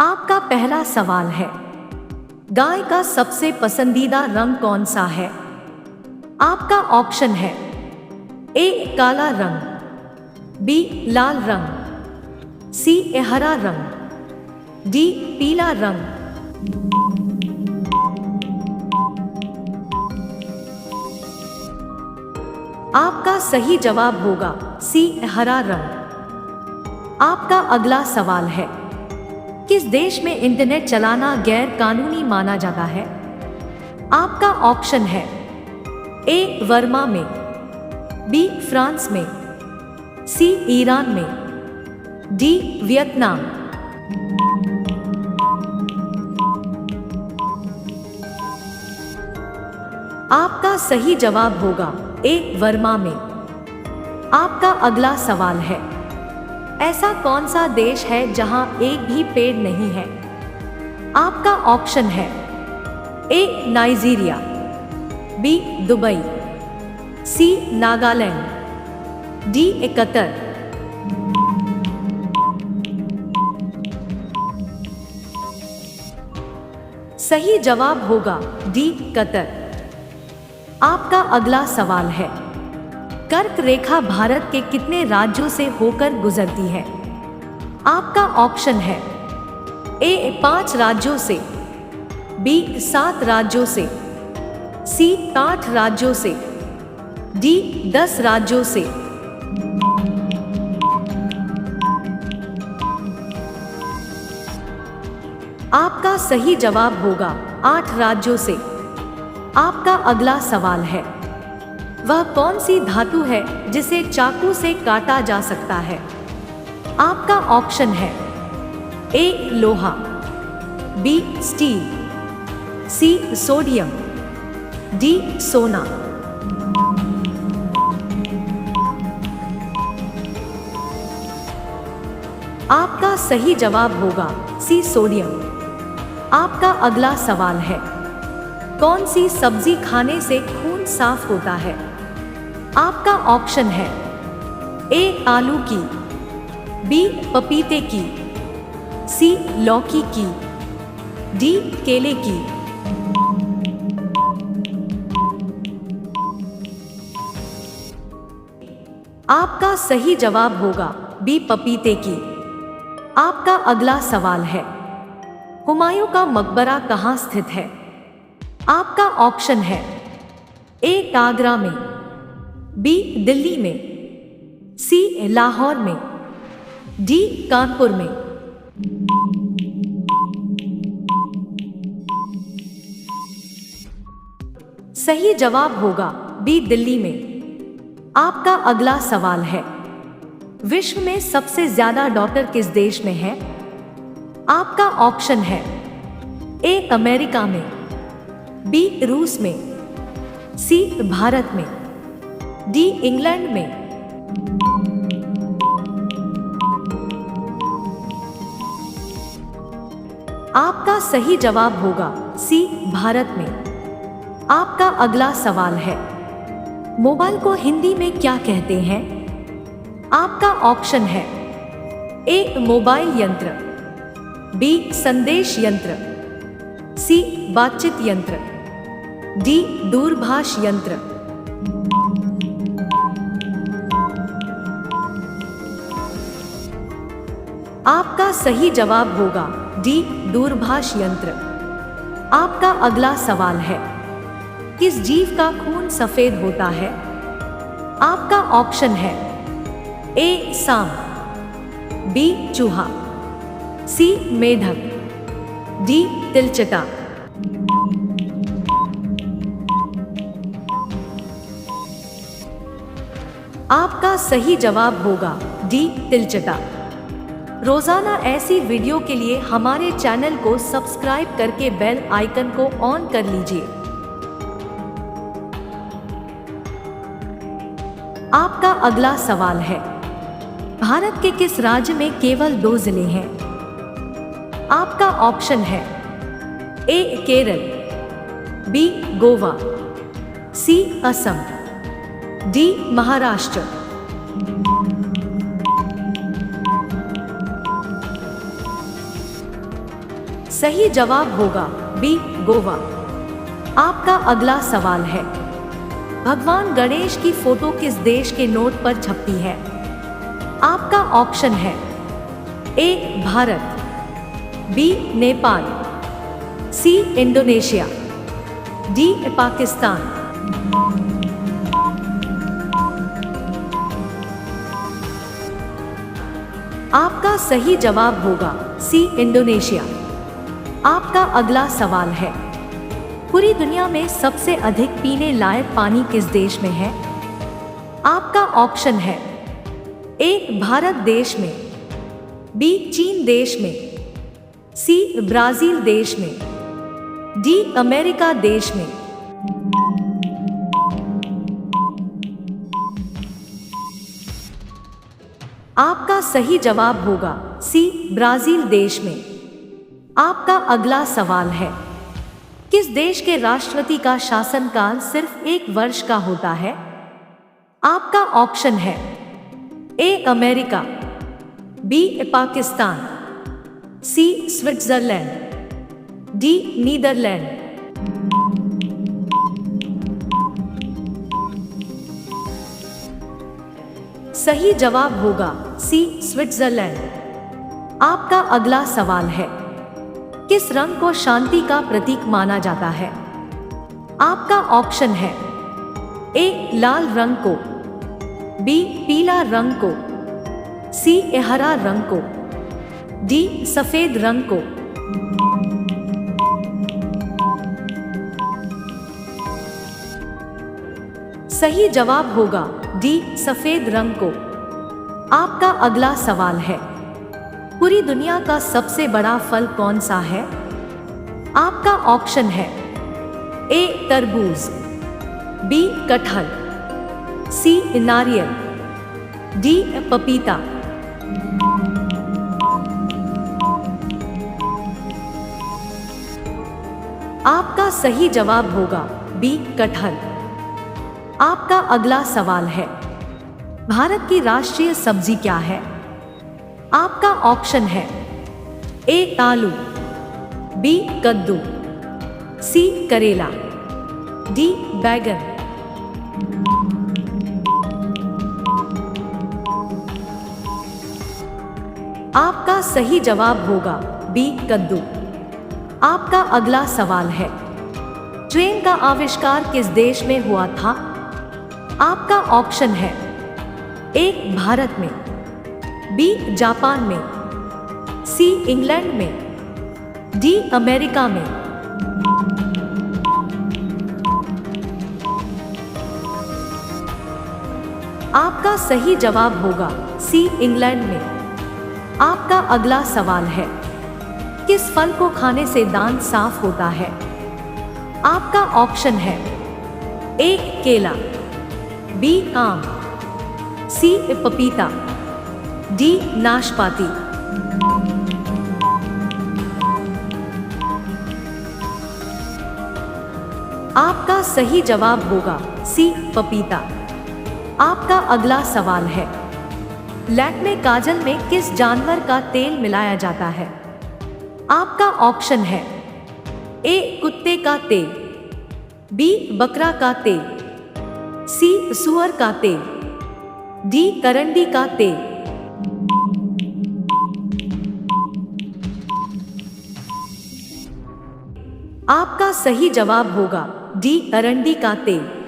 आपका पहला सवाल है, गाय का सबसे पसंदीदा रंग कौन सा है? आपका ऑप्शन है ए काला रंग, बी लाल रंग, सी हरा रंग, डी पीला रंग। आपका सही जवाब होगा सी हरा रंग। आपका अगला सवाल है, किस देश में इंटरनेट चलाना गैर कानूनी माना जाता है? आपका ऑप्शन है ए वर्मा में, बी फ्रांस में, सी ईरान में, डी वियतनाम। आपका सही जवाब होगा ए वर्मा में। आपका अगला सवाल है, ऐसा कौन सा देश है जहां एक भी पेड़ नहीं है? आपका ऑप्शन है ए नाइजीरिया, बी दुबई, सी नागालैंड, डी कतर। सही जवाब होगा डी कतर। आपका अगला सवाल है, कर्क रेखा भारत के कितने राज्यों से होकर गुजरती है? आपका ऑप्शन है ए 5 राज्यों से, बी 7 राज्यों से, सी 8 राज्यों से, डी 10 राज्यों से। आपका सही जवाब होगा 8 राज्यों से। आपका अगला सवाल है, वह कौन सी धातु है जिसे चाकू से काटा जा सकता है? आपका ऑप्शन है ए लोहा, B steel, C sodium, D सोना। आपका सही जवाब होगा सी सोडियम। आपका अगला सवाल है, कौन सी सब्जी खाने से खून साफ होता है? आपका ऑप्शन है ए आलू की, बी पपीते की, सी लौकी की, डी केले की। आपका सही जवाब होगा बी पपीते की। आपका अगला सवाल है, हुमायूं का मकबरा कहाँ स्थित है? आपका ऑप्शन है ए आगरा में, बी दिल्ली में, सी लाहौर में, डी कानपुर में। सही जवाब होगा बी दिल्ली में। आपका अगला सवाल है, विश्व में सबसे ज्यादा डॉक्टर किस देश में है? आपका ऑप्शन है ए अमेरिका में, बी रूस में, सी भारत में, डी इंग्लैंड में। आपका सही जवाब होगा सी भारत में। आपका अगला सवाल है, मोबाइल को हिंदी में क्या कहते हैं? आपका ऑप्शन है ए मोबाइल यंत्र, बी संदेश यंत्र, सी बातचीत यंत्र, डी दूरभाष यंत्र। आपका सही जवाब होगा डी दूरभाष यंत्र। आपका अगला सवाल है, किस जीव का खून सफेद होता है? आपका ऑप्शन है ए सांप, बी चूहा, सी मेढक, डी तिलचटा। आपका सही जवाब होगा डी तिलचटा। रोजाना ऐसी वीडियो के लिए हमारे चैनल को सब्सक्राइब करके बेल आइकन को ऑन कर लीजिए। आपका अगला सवाल है, भारत के किस राज्य में केवल 2 जिले हैं? आपका ऑप्शन है ए केरल, बी गोवा, सी असम, डी महाराष्ट्र। सही जवाब होगा बी गोवा। आपका अगला सवाल है, भगवान गणेश की फोटो किस देश के नोट पर छपती है? आपका ऑप्शन है A Bharat, B Nepal, C Indonesia, D Pakistan. आपका सही जवाब होगा सी इंडोनेशिया। आपका अगला सवाल है, पूरी दुनिया में सबसे अधिक पीने लायक पानी किस देश में है? आपका ऑप्शन है ए भारत देश में, बी चीन देश में, सी ब्राजील देश में, डी अमेरिका देश में। आपका सही जवाब होगा सी ब्राजील देश में। आपका अगला सवाल है, किस देश के राष्ट्रपति का शासनकाल सिर्फ 1 वर्ष का होता है? आपका ऑप्शन है A America, B Pakistan, C Switzerland, D Netherland. सही जवाब होगा सी स्विट्जरलैंड। आपका अगला सवाल है, किस रंग को शांति का प्रतीक माना जाता है? आपका ऑप्शन है ए लाल रंग को, बी पीला रंग को, सी हरा रंग को, डी सफेद रंग को। सही जवाब होगा डी सफेद रंग को। आपका अगला सवाल है, पूरी दुनिया का सबसे बड़ा फल कौन सा है? आपका ऑप्शन है ए तरबूज, बी कटहल, सी नारियल, डी पपीता। आपका सही जवाब होगा बी कटहल। आपका अगला सवाल है, भारत की राष्ट्रीय सब्जी क्या है? आपका ऑप्शन है ए आलू, बी कद्दू, सी करेला, डी बैगन। आपका सही जवाब होगा बी कद्दू। आपका अगला सवाल है, ट्रेन का आविष्कार किस देश में हुआ था? आपका ऑप्शन है ए भारत में, बी जापान में, सी इंग्लैंड में, डी अमेरिका में। आपका सही जवाब होगा सी इंग्लैंड में। आपका अगला सवाल है, किस फल को खाने से दांत साफ होता है? आपका ऑप्शन है ए केला, बी आम, सी पपीता, डी नाशपाती। आपका सही जवाब होगा सी पपीता। आपका अगला सवाल है, लैक्मे काजल में किस जानवर का तेल मिलाया जाता है? आपका ऑप्शन है ए कुत्ते का तेल, बी बकरा का तेल, सी सुअर का तेल, डी करंडी का तेल। आपका सही जवाब होगा डी करंडी का तेल।